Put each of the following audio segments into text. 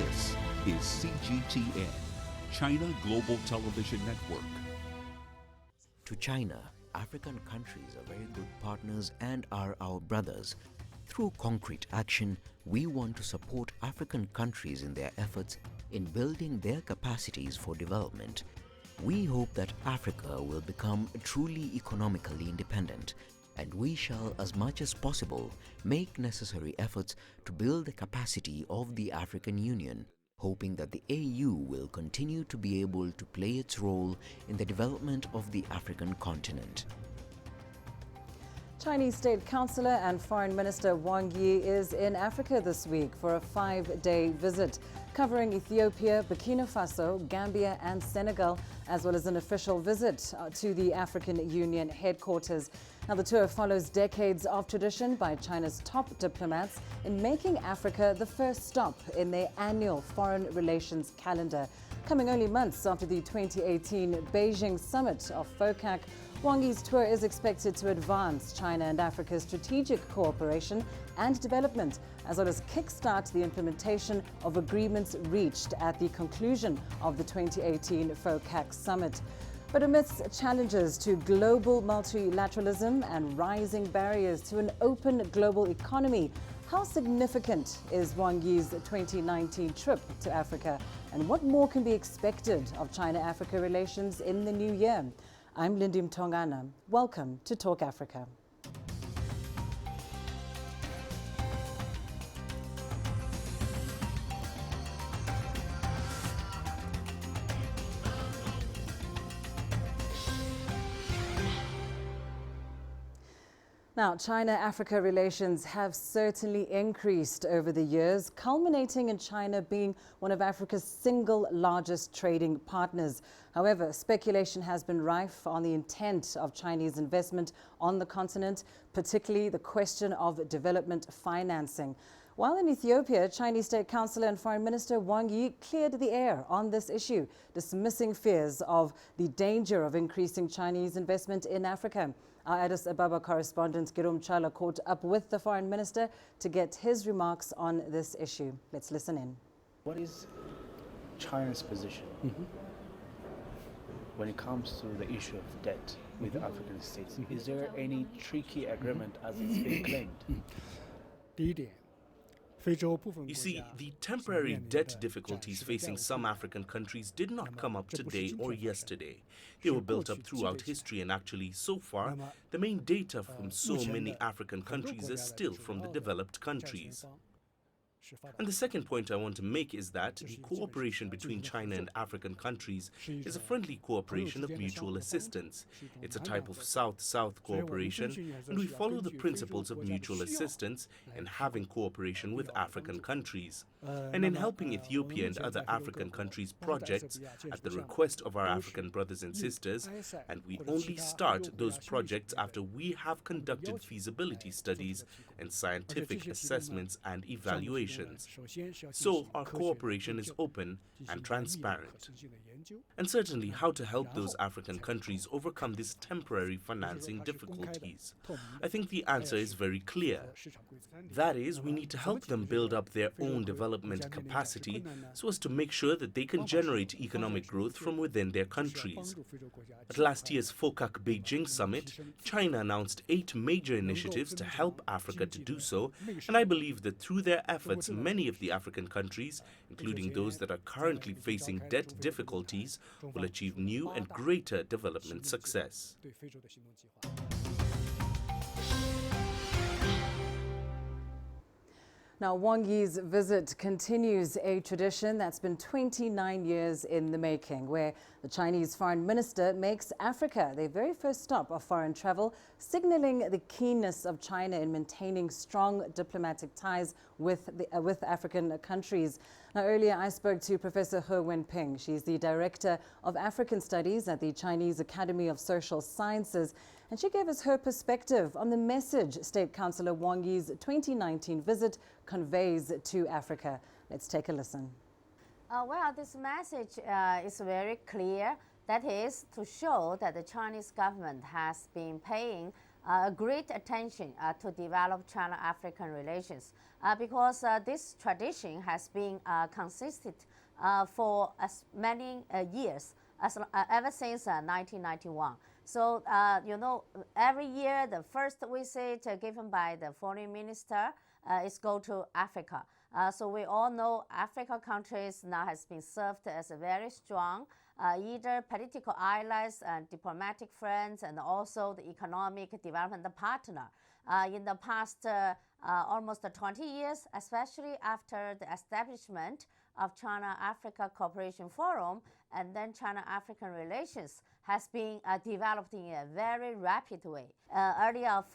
This is CGTN, China Global Television Network. To China, African countries are very good partners and are our brothers. Through concrete action, we want to support African countries in their efforts in building their capacities for development. We hope that Africa will become truly economically independent, and we shall, as much as possible, make necessary efforts to build the capacity of the African Union, hoping that the AU will continue to be able to play its role in the development of the African continent. Chinese State Councillor and Foreign Minister Wang Yi is in Africa this week for a 5-day visit, covering Ethiopia, Burkina Faso, Gambia and Senegal, as well as an official visit to the African Union headquarters. Now, the tour follows decades of tradition by China's top diplomats in making Africa the first stop in their annual foreign relations calendar. Coming only months after the 2018 Beijing summit of FOCAC, Wang Yi's tour is expected to advance China and Africa's strategic cooperation and development, as well as kickstart the implementation of agreements reached at the conclusion of the 2018 FOCAC summit. But amidst challenges to global multilateralism and rising barriers to an open global economy, how significant is Wang Yi's 2019 trip to Africa? And what more can be expected of China-Africa relations in the new year? I'm Lindy Mtongana. Welcome to Talk Africa. Now, China-Africa relations have certainly increased over the years, culminating in China being one of Africa's single largest trading partners. However, speculation has been rife on the intent of Chinese investment on the continent, particularly the question of development financing. While in Ethiopia, Chinese State Councillor and Foreign Minister Wang Yi cleared the air on this issue, dismissing fears of the danger of increasing Chinese investment in Africa. Our Addis Ababa correspondent Girum Chala caught up with the Foreign Minister to get his remarks on this issue. Let's listen in. What is China's position when it comes to the issue of debt with the African states? Is there any tricky agreement as it's been claimed? You see, the temporary debt difficulties facing some African countries did not come up today or yesterday. They were built up throughout history, and actually, so far, the main data from so many African countries is still from the developed countries. And the second point I want to make is that the cooperation between China and African countries is a friendly cooperation of mutual assistance. It's a type of South-South cooperation, and we follow the principles of mutual assistance in having cooperation with African countries. And in helping Ethiopia and other African countries' projects at the request of our African brothers and sisters, and we only start those projects after we have conducted feasibility studies and scientific assessments and evaluations. So our cooperation is open and transparent. And certainly how to help those African countries overcome these temporary financing difficulties. I think the answer is very clear. That is, we need to help them build up their own development capacity so as to make sure that they can generate economic growth from within their countries. At last year's FOCAC Beijing summit, China announced 8 major initiatives to help Africa to do so, and I believe that through their efforts, many of the African countries, including those that are currently facing debt difficulties, will achieve new and greater development success. Now, Wang Yi's visit continues a tradition that's been 29 years in the making, where the Chinese foreign minister makes Africa their very first stop of foreign travel, signaling the keenness of China in maintaining strong diplomatic ties with African countries. Now, earlier I spoke to Professor He Wenping. She's the Director of African Studies at the Chinese Academy of Social Sciences, and she gave us her perspective on the message State Councillor Wang Yi's 2019 visit conveys to Africa. Let's take a listen. Well, this message is very clear. That is to show that the Chinese government has been paying great attention to develop China-African relations because this tradition has been consistent for as many years, ever since 1991. So, every year the first visit given by the foreign minister is go to Africa. So we all know African countries now has been served as a very strong either political allies and diplomatic friends and also the economic development partner. In the past almost 20 years, especially after the establishment of China-Africa Cooperation Forum, and then China-African relations has been developed in a very rapid way. Early of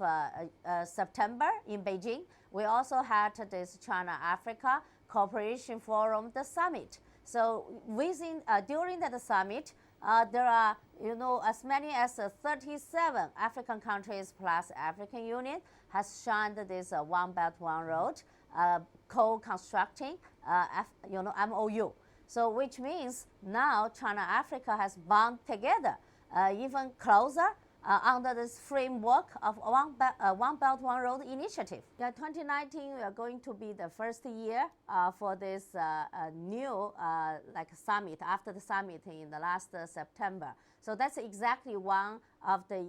September in Beijing, we also had this China-Africa Cooperation Forum, the summit. So during that summit, there are as many as 37 African countries plus African Union has signed this One Belt One Road co-constructing MOU. So which means now China-Africa has bound together even closer under this framework of One Belt One Road initiative. 2019 we are going to be the first year for this new summit after the summit in the last September. So that's exactly one of the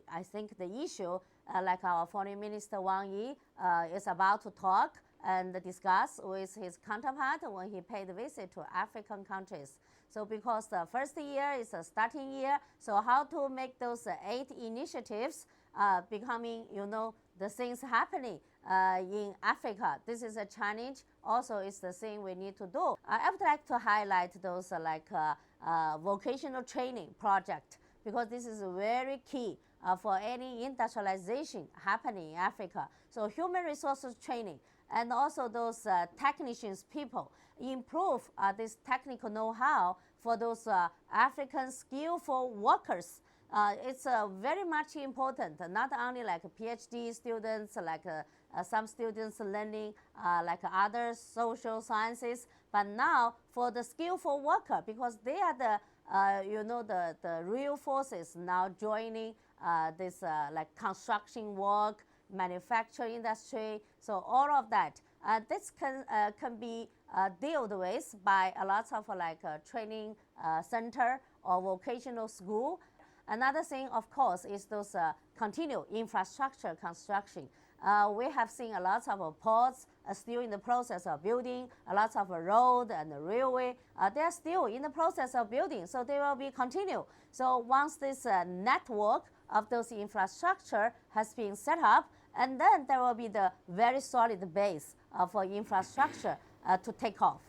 I think the issue like our Foreign Minister Wang Yi is about to talk and discuss with his counterpart when he paid a visit to African countries. So because the first year is a starting year, so how to make those 8 initiatives becoming, the things happening in Africa. This is a challenge. Also, it's the thing we need to do. I would like to highlight those vocational training project because this is very key for any industrialization happening in Africa. So human resources training and also those technicians, people, improve this technical know-how for those African skillful workers. It's very much important, not only like PhD students, like some students learning like other social sciences, but now for the skillful worker, because they are the real forces now joining this like construction work, manufacturing industry. So all of that, this can be dealt with by a lot of training center or vocational school. Another thing, of course, is those continued infrastructure construction. We have seen a lot of ports still in the process of building, a lot of road and railway. They are still in the process of building, so they will be continued. So once this network of those infrastructure has been set up, and then there will be the very solid base for infrastructure to take off.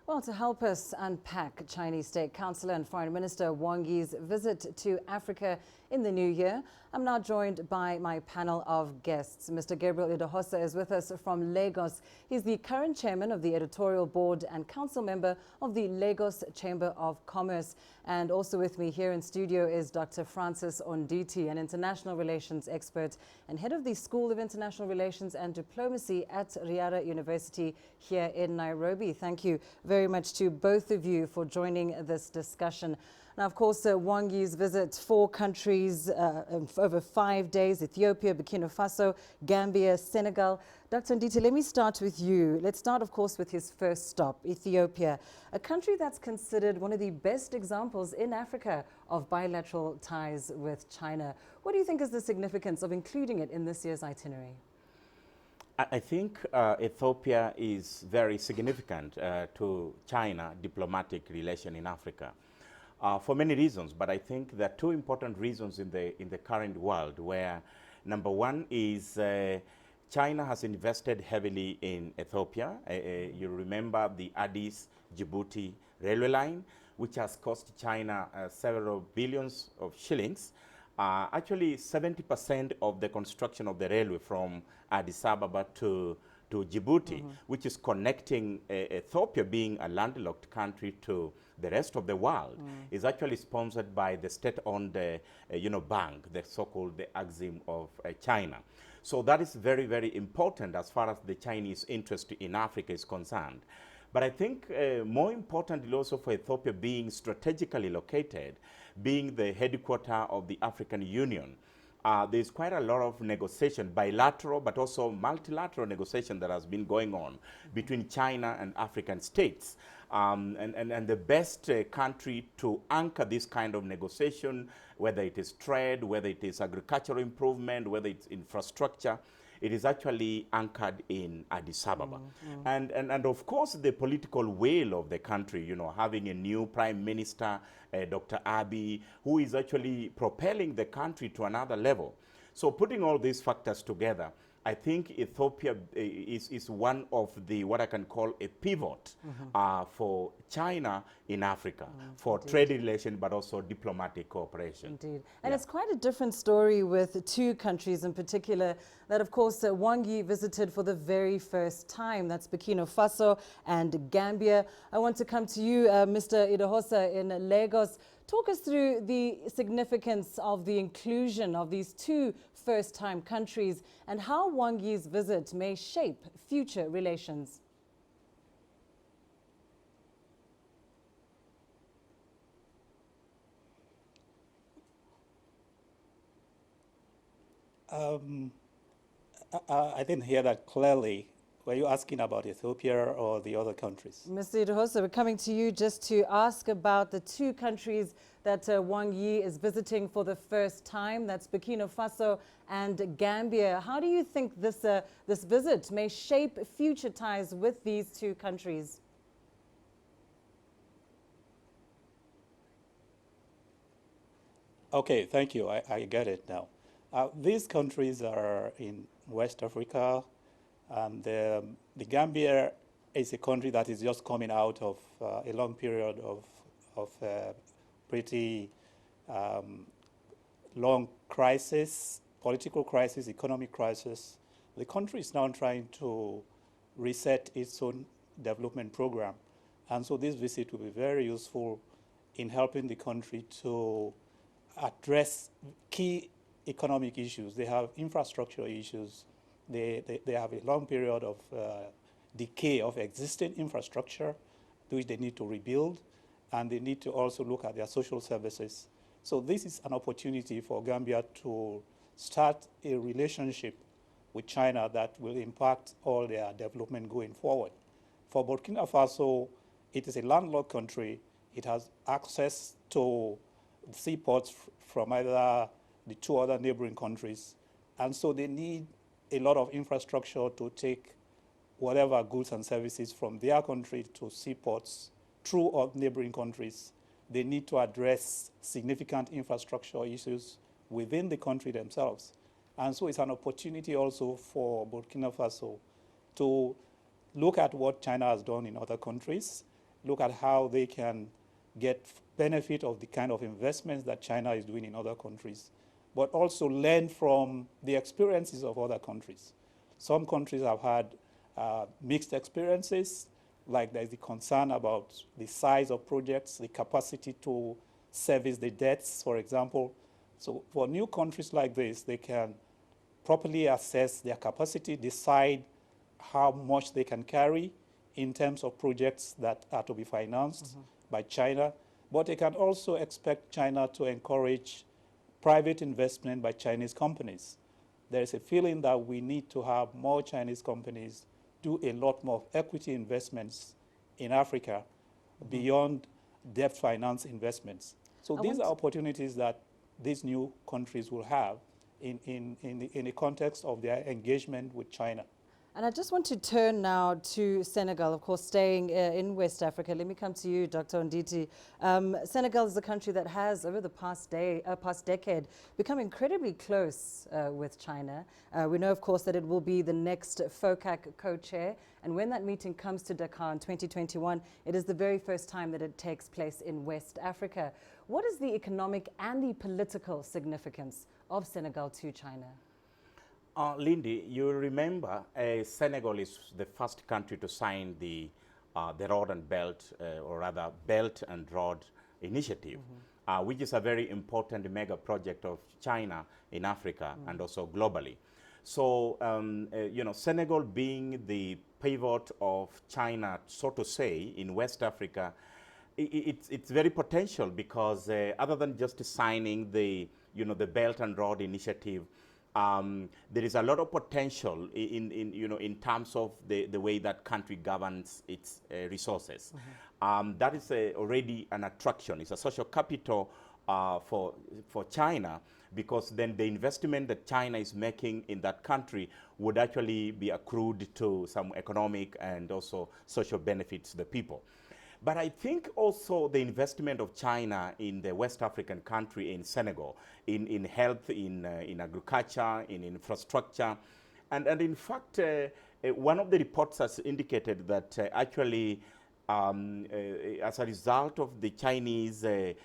Well, to help us unpack Chinese State Councillor and Foreign Minister Wang Yi's visit to Africa in the new year, I'm now joined by my panel of guests. Mr. Gabriel Idahosa is with us from Lagos. He's the current chairman of the editorial board and council member of the Lagos Chamber of Commerce. And also with me here in studio is Dr. Francis Onditi, an international relations expert and head of the School of International Relations and Diplomacy at Riara University here in Nairobi. Thank you very much to both of you for joining this discussion. Now, of course, Wang Yi's visit 4 countries over 5 days: Ethiopia, Burkina Faso, Gambia, Senegal. Dr. Nditi, let me start with you. Let's start, of course, with his first stop, Ethiopia, a country that's considered one of the best examples in Africa of bilateral ties with China. What do you think is the significance of including it in this year's itinerary? I think Ethiopia is very significant to China diplomatic relation in Africa. For many reasons, but I think there are 2 important reasons in the current world, where number 1 is China has invested heavily in Ethiopia. You remember the Addis-Djibouti railway line, which has cost China several billions of shillings. Actually, 70% of the construction of the railway from Addis Ababa to Djibouti, which is connecting Ethiopia, being a landlocked country, to the rest of the world, is actually sponsored by the state-owned bank, the so-called the Exim of China. So that is very, very important as far as the Chinese interest in Africa is concerned. But I think more importantly also for Ethiopia being strategically located, being the headquarter of the African Union, there's quite a lot of negotiation, bilateral but also multilateral negotiation that has been going on between China and African states. And the best country to anchor this kind of negotiation, whether it is trade, whether it is agricultural improvement, whether it's infrastructure, it is actually anchored in Addis Ababa. And of course, the political will of the country, you know, having a new prime minister, Dr. Abiy, who is actually propelling the country to another level. So putting all these factors together, I think Ethiopia is one of the, what I can call a pivot for China in Africa, for trade relations, but also diplomatic cooperation. Indeed. And it's quite a different story with two countries in particular that, of course, Wang Yi visited for the very first time. That's Burkina Faso and Gambia. I want to come to you, Mr. Idahosa in Lagos. Talk us through the significance of the inclusion of these two first-time countries and how Wang Yi's visit may shape future relations. I didn't hear that clearly. Were you asking about Ethiopia or the other countries? Mr. Idahosa, we're coming to you just to ask about the two countries that Wang Yi is visiting for the first time. That's Burkina Faso and Gambia. How do you think this visit may shape future ties with these two countries? Okay, thank you. I get it now. These countries are in West Africa, and the Gambia is a country that is just coming out of a long period of pretty long crisis, political crisis, economic crisis. The country is now trying to reset its own development program. And so this visit will be very useful in helping the country to address key economic issues. They have infrastructure issues. They have a long period of decay of existing infrastructure, which they need to rebuild, and they need to also look at their social services. So this is an opportunity for Gambia to start a relationship with China that will impact all their development going forward. For Burkina Faso, it is a landlocked country. It has access to seaports from either the two other neighboring countries, and so they need a lot of infrastructure to take whatever goods and services from their country to seaports through all neighboring countries. They need to address significant infrastructure issues within the country themselves. And so it's an opportunity also for Burkina Faso to look at what China has done in other countries, look at how they can get benefit of the kind of investments that China is doing in other countries, but also learn from the experiences of other countries. Some countries have had mixed experiences, like there's the concern about the size of projects, the capacity to service the debts, for example. So for new countries like this, they can properly assess their capacity, decide how much they can carry in terms of projects that are to be financed by China. But they can also expect China to encourage private investment by Chinese companies. There is a feeling that we need to have more Chinese companies do a lot more equity investments in Africa beyond debt finance investments. So these are opportunities that these new countries will have in the context of their engagement with China. And I just want to turn now to Senegal, of course, staying in West Africa. Let me come to you, Dr. Onditi. Senegal is a country that has, over the past decade, become incredibly close with China. We know, of course, that it will be the next FOCAC co-chair. And when that meeting comes to Dakar in 2021, it is the very first time that it takes place in West Africa. What is the economic and the political significance of Senegal to China? Lindy, you remember Senegal is the first country to sign the Road and Belt, or rather Belt and Road Initiative, which is a very important mega project of China in Africa and also globally. So, you know, Senegal being the pivot of China, so to say, in West Africa, it's very potential because other than just signing the Belt and Road Initiative, there is a lot of potential in terms of the way that country governs its resources. That is already an attraction. It's a social capital for China, because then the investment that China is making in that country would actually be accrued to some economic and also social benefits to the people. But I think also the investment of China in the West African country, in Senegal, in health, in agriculture, in infrastructure, and in fact, one of the reports has indicated that actually as a result of the Chinese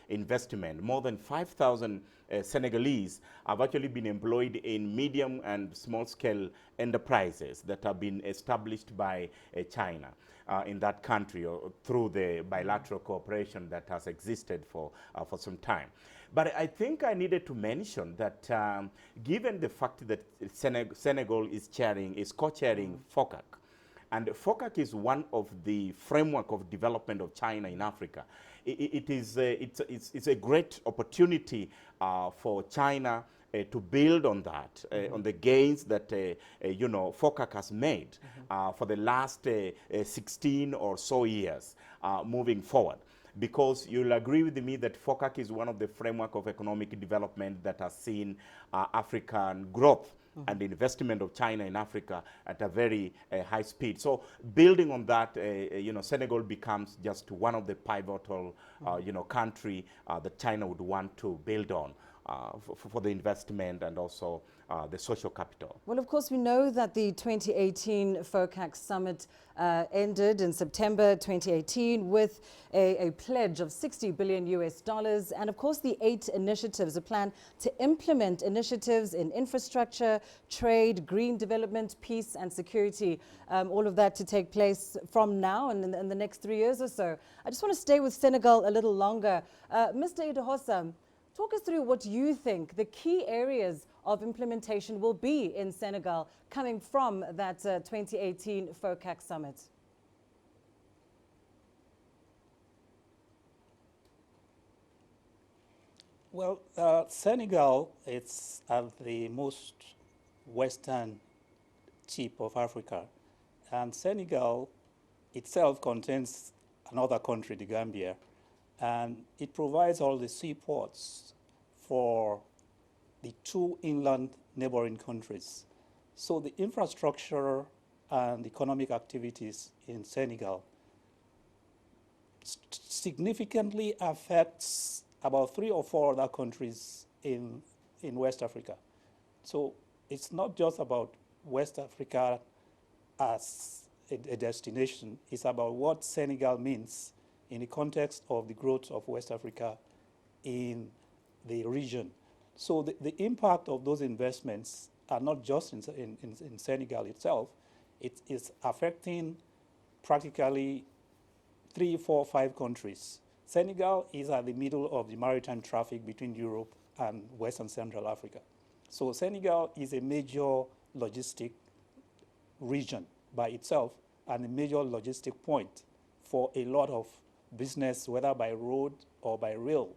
investment, more than 5,000 Senegalese have actually been employed in medium and small-scale enterprises that have been established by China in that country, or through the bilateral cooperation that has existed for some time. But I think I needed to mention that given the fact that Senegal is co-chairing FOCAC, and FOCAC is one of the framework of development of China in Africa. It's a great opportunity for China to build on that, on the gains that FOCAC has made for the last 16 or so years moving forward. Because you'll agree with me that FOCAC is one of the framework of economic development that has seen African growth and the investment of China in Africa at a very high speed. So building on that, Senegal becomes just one of the pivotal, country that China would want to build on for the investment and also the social capital. Well, of course, we know that the 2018 FOCAC summit ended in September 2018 with a pledge of $60 billion US. And of course, the 8 initiatives, a plan to implement initiatives in infrastructure, trade, green development, peace and security, all of that to take place from now and in the next 3 years or so. I just want to stay with Senegal a little longer. Mr. Idahosa, talk us through what you think the key areas of implementation will be in Senegal coming from that 2018 FOCAC summit. Well, Senegal is at the most western tip of Africa, and Senegal itself contains another country, the Gambia, and it provides all the seaports for the 2 inland neighboring countries. So the infrastructure and economic activities in Senegal significantly affects about 3 or 4 other countries in West Africa. So it's not just about West Africa as a destination, it's about what Senegal means in the context of the growth of West Africa in the region. So the impact of those investments are not just in Senegal itself. It is affecting practically 3, 4, 5 countries. Senegal is at the middle of the maritime traffic between Europe and West and Central Africa. So Senegal is a major logistic region by itself and a major logistic point for a lot of business, whether by road or by rail.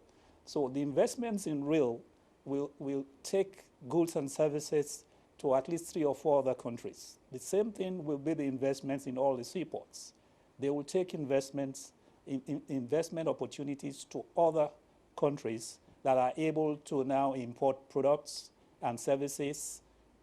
So the investments in rail will take goods and services to at least 3 or 4 other countries. The same thing will be the investments in all the seaports. They will take investment opportunities to other countries that are able to now import products and services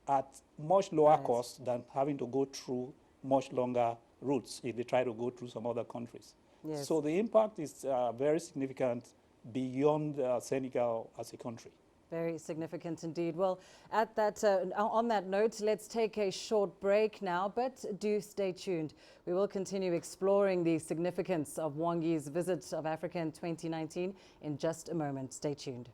at much lower cost than having to go through much longer routes if they try to go through some other countries. Yes. So the impact is very significant beyond Senegal as a country. Very significant indeed. Well, at that, on that note, let's take a short break now, but do stay tuned. We will continue exploring the significance of Wang Yi's visit of Africa in 2019 in just a moment. Stay tuned.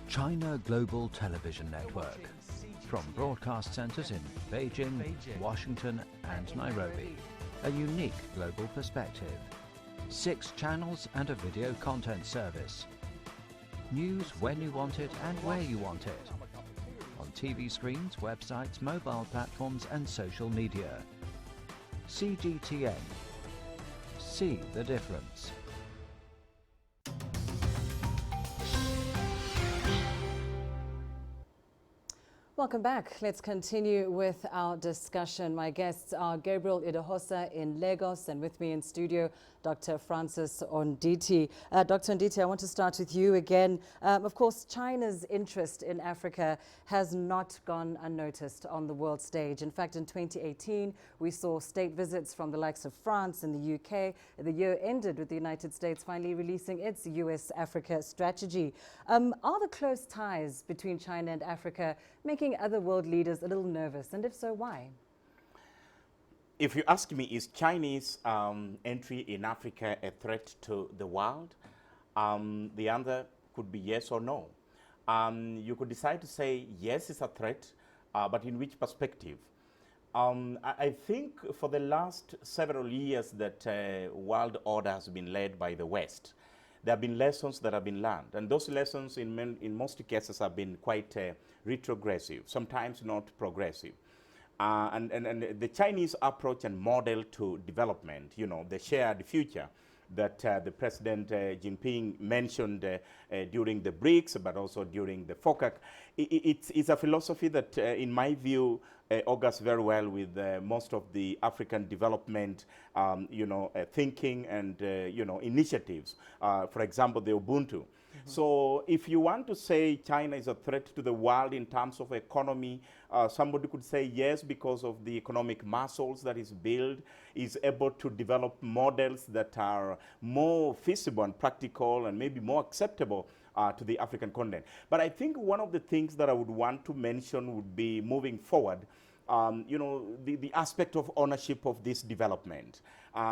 China Global Television Network. From broadcast centers in Beijing, Washington and Nairobi, a unique global perspective. 6 channels and a video content service. News when you want it and where you want it. On TV screens, websites, mobile platforms and social media. CGTN. See the difference. Welcome back. Let's continue with our discussion. My guests are Gabriel Idahosa in Lagos, and with me in studio, Dr. Francis Onditi. Dr. Onditi, I want to start with you again. Of course, China's interest in Africa has not gone unnoticed on the world stage. In fact, in 2018, we saw state visits from the likes of France and the UK. The year ended with the United States finally releasing its US-Africa strategy. Are the close ties between China and Africa making other world leaders a little nervous, and if so, why? If you ask me, is Chinese entry in Africa a threat to the world? The answer could be yes or no. You could decide to say yes, it's a threat, but in which perspective? I think for the last several years that world order has been led by the West. There have been lessons that have been learned, and those lessons in most cases have been quite retrogressive, sometimes not progressive. And the Chinese approach and model to development, you know, the shared future that the President Jinping mentioned during the BRICS, but also during the FOCAC, it's a philosophy that, in my view, augurs very well with most of the African development, thinking and, initiatives. For example, the Ubuntu. So if you want to say China is a threat to the world in terms of economy, somebody could say yes, because of the economic muscles that is built, is able to develop models that are more feasible and practical and maybe more acceptable to the African continent. But I think one of the things that I would want to mention would be, moving forward, the aspect of ownership of this development,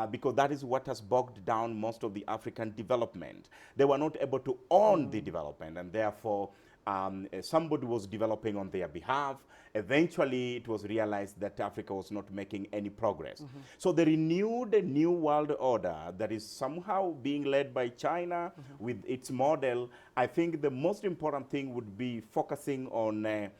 because that is what has bogged down most of the African development. They were not able to own the development, and therefore somebody was developing on their behalf. Eventually, it was realized that Africa was not making any progress. So the renewed new world order that is somehow being led by China with its model, I think the most important thing would be focusing on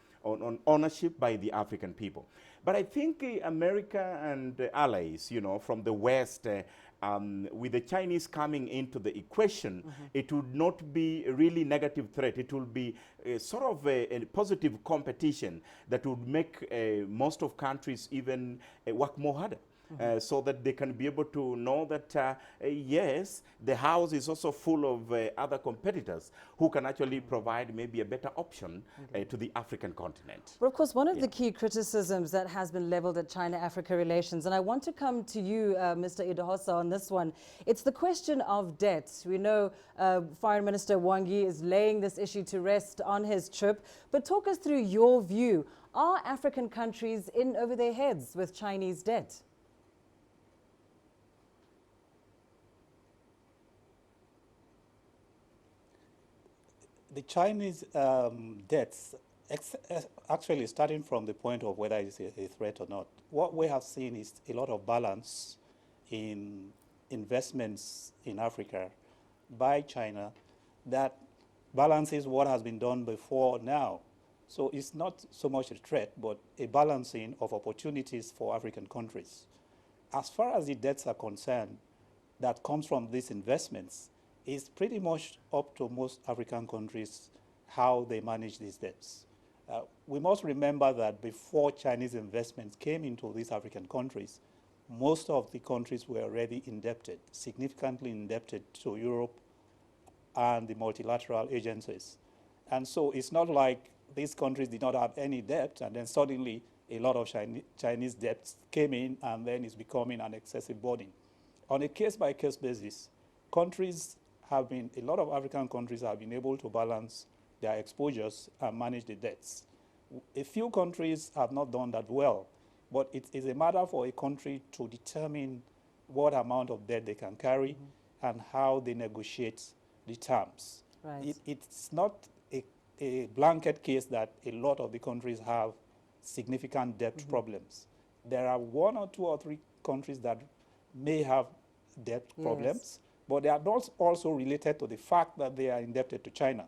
ownership by the African people. But I think America and allies, from the West, with the Chinese coming into the equation, it would not be a really negative threat. It will be a sort of a positive competition that would make most of countries even work more harder. So that they can be able to know that, yes, the house is also full of other competitors who can actually provide maybe a better option to the African continent. But of course, one of the key criticisms that has been leveled at China-Africa relations, and I want to come to you, Mr. Idahosa, on this one, it's the question of debt. We know Foreign Minister Wang Yi is laying this issue to rest on his trip, but talk us through your view. Are African countries in over their heads with Chinese debt? The Chinese debts, actually starting from the point of whether it's a threat or not, what we have seen is a lot of balance in investments in Africa by China that balances what has been done before now. So it's not so much a threat, but a balancing of opportunities for African countries. As far as the debts are concerned, that comes from these investments, it's pretty much up to most African countries how they manage these debts. We must remember that before Chinese investments came into these African countries, most of the countries were already indebted, significantly indebted to Europe and the multilateral agencies. And so it's not like these countries did not have any debt, and then suddenly a lot of Chinese debts came in, and then it's becoming an excessive burden. On a case-by-case basis, a lot of African countries have been able to balance their exposures and manage the debts. A few countries have not done that well, but it is a matter for a country to determine what amount of debt they can carry and how they negotiate the terms. Right. It's not a blanket case that a lot of the countries have significant debt problems. There are 1 or 2 or 3 countries that may have debt problems, but they are not also related to the fact that they are indebted to China.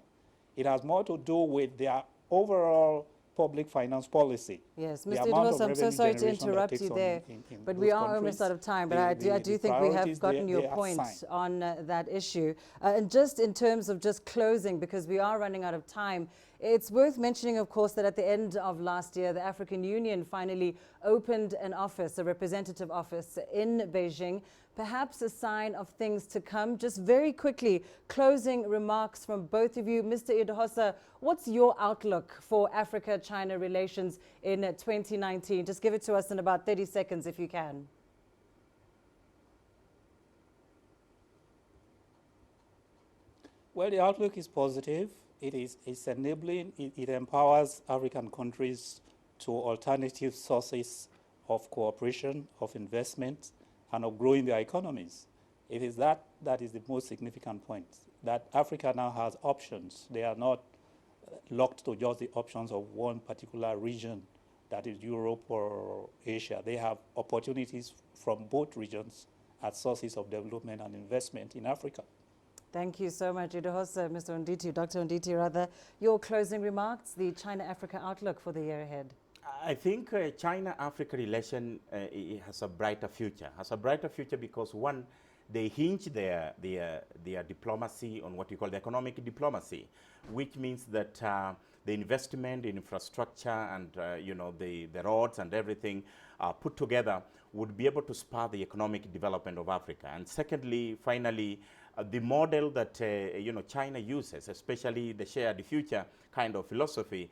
It has more to do with their overall public finance policy. Yes, The Mr. amount of Idris, I'm so revenue sorry to generation that interrupt takes you on there, in but those we are countries. almost out of time. But I do think we priorities, have gotten your they are point assigned. on that issue. And just in terms of just closing, because we are running out of time, it's worth mentioning, of course, that at the end of last year, the African Union finally opened an office, a representative office in Beijing, perhaps a sign of things to come. Just very quickly, closing remarks from both of you. Mr. Idahosa, what's your outlook for Africa-China relations in 2019? Just give it to us in about 30 seconds if you can. Well, the outlook is positive. It's enabling, it empowers African countries to alternative sources of cooperation, of investment, and of growing their economies. It is that is the most significant point, that Africa now has options. They are not locked to just the options of one particular region, that is Europe or Asia. They have opportunities from both regions as sources of development and investment in Africa. Thank you so much, Idahosa, Mr. Onditi, Dr. Onditi, rather. Your closing remarks, the China-Africa outlook for the year ahead. I think China-Africa relation has a brighter future. Has a brighter future because, one, they hinge their diplomacy on what you call the economic diplomacy, which means that the investment in infrastructure and the roads and everything put together would be able to spur the economic development of Africa. And secondly, finally, the model that China uses, especially the shared future kind of philosophy,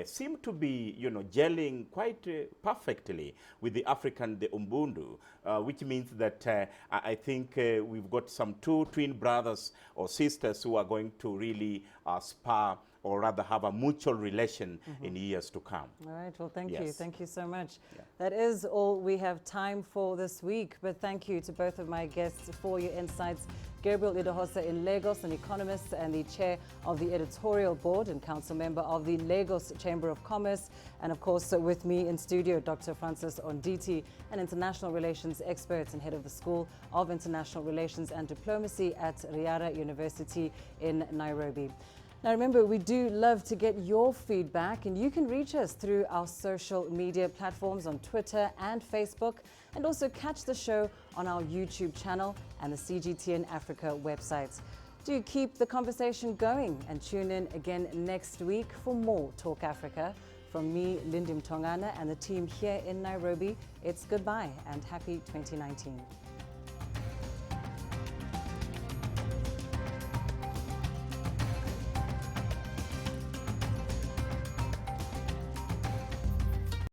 seem to be gelling quite perfectly with the African, the Ubuntu, which means that I think we've got some two twin brothers or sisters who are going to really spur or rather have a mutual relation in years to come. All right, well, thank you. Yes. Thank you so much. Yeah. That is all we have time for this week, but thank you to both of my guests for your insights. Gabriel Idahosa in Lagos, an economist and the chair of the editorial board and council member of the Lagos Chamber of Commerce. And of course, with me in studio, Dr. Francis Onditi, an international relations expert and head of the School of International Relations and Diplomacy at Riara University in Nairobi. Now remember, we do love to get your feedback, and you can reach us through our social media platforms on Twitter and Facebook, and also catch the show on our YouTube channel and the CGTN Africa websites. Do keep the conversation going and tune in again next week for more Talk Africa. From me, Lindy Mtongana, and the team here in Nairobi, it's goodbye and happy 2019.